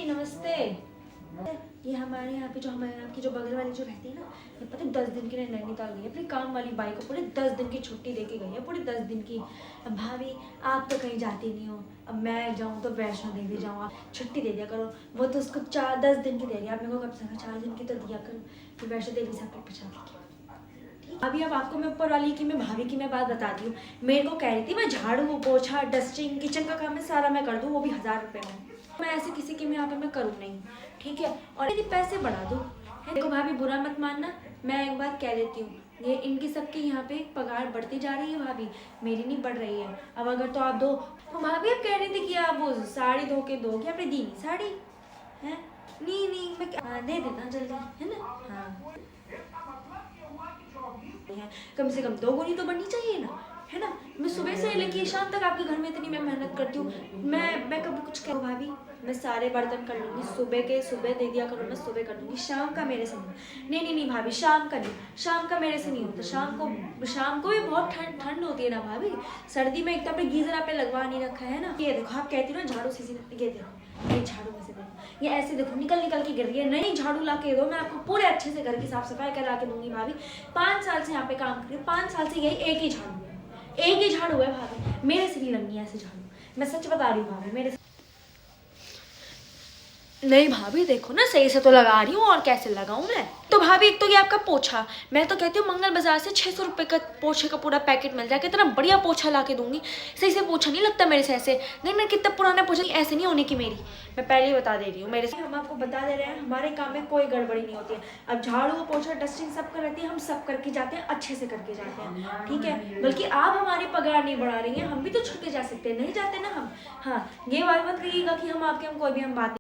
नमस्ते। ये हमारे यहाँ पे जो हमारे आपकी जो बगल वाली जो रहती है ना, ये पता है 10 दिन के लिए नैनीताल गई है अपनी काम वाली बाई को, पूरे 10 दिन की छुट्टी देके गई है, पूरे 10 दिन की। अब भाभी आप तो कहीं जाती नहीं हो, अब मैं जाऊँ तो वैष्णो देवी जाऊँ, आप छुट्टी दे दिया करो। वो तो उसको 10 दिन की दे रही है, आप मेरे को कब से 4 दिन की तो दिया करो, फिर वैष्णो देवी से आपको पहुँचा देगी। अभी अब आपको मैं ऊपर वाली की मैं भाभी की मैं बात बताती हूँ। मेरे को कह रही थी मैं झाड़ू पोछा डस्टिंग किचन का काम है सारा मैं कर दूँ, वो भी 1000 रुपये में। मैं ऐसे किसी के में यहाँ पे मैं करूँ नहीं, ठीक है। और यदि पैसे बढ़ा दो, देखो भाभी बुरा मत मानना, मैं एक बात कह देती हूँ, ये इनकी सबकी यहाँ पे पगार बढ़ती जा रही है भाभी, मेरी नहीं बढ़ रही है। अब अगर तो आप दो तो भाभी आप कह रही थी कि आप वो साड़ी धो के दो, कि आपने दी नहीं साड़ी है? नहीं मैं दे देना जल्दी, है ना? हाँ कम से कम 2 गुनी तो बननी चाहिए ना, है ना? मैं सुबह से लेके शाम तक आपके घर में इतनी मैं मेहनत करती हूँ, मैं कभी कुछ कह भाभी, मैं सारे बर्तन कर लूँगी, सुबह के सुबह दे दिया करो, मैं सुबह कर दूँगी, शाम का मेरे से नहीं भाभी, शाम का नहीं, शाम का मेरे से नहीं होता। शाम को भी बहुत ठंड होती है ना भाभी, सर्दी में एक तो आपने गीजर आपने लगवा नहीं रखा है ना। ये देखो आप कहती हो ना झाड़ू से, ये देखो ये झाड़ू में से देखो, ये ऐसे देखो निकल के गिर रही है। नहीं झाड़ू ला के दो, मैं आपको पूरे अच्छे से घर की साफ सफाई करा के दूंगी भाभी। 5 साल से यहाँ पे काम कर रही हूँ, 5 साल से यही एक ही झाड़ू है भाभी, मेरे से नहीं लगनी ऐसे झाड़ू, मैं सच बता रही हूँ भाभी, मेरे से नहीं भाभी देखो ना, सही से तो लगा रही हूँ, और कैसे लगाऊं मैं? तो भाभी एक तो ये आपका पोछा, मैं तो कहती हूँ मंगल बाजार से 600 रुपये का पोछे का पूरा पैकेट मिल जाएगा, इतना बढ़िया पोछा ला के दूंगी, सही से पोछा नहीं लगता मेरे से ऐसे। नहीं मैं कितना पुराना पोछा, ऐसे नहीं होने की मेरी, मैं पहले ही बता दे रही हूँ। मेरे से हम आपको बता दे रहे हैं, हमारे काम में कोई गड़बड़ी नहीं होती है। अब झाड़ू पोछा डस्टिंग सब कर रहती है, हम सब करके जाते हैं, अच्छे से करके जाते हैं, ठीक है। बल्कि आप हमारी पगार नहीं बढ़ा रही हैं, हम भी तो छुट्टी जा सकते हैं, नहीं जाते ना हम। हाँ ये बात मत कहिएगा कि हम आपके हम कोई भी हम बात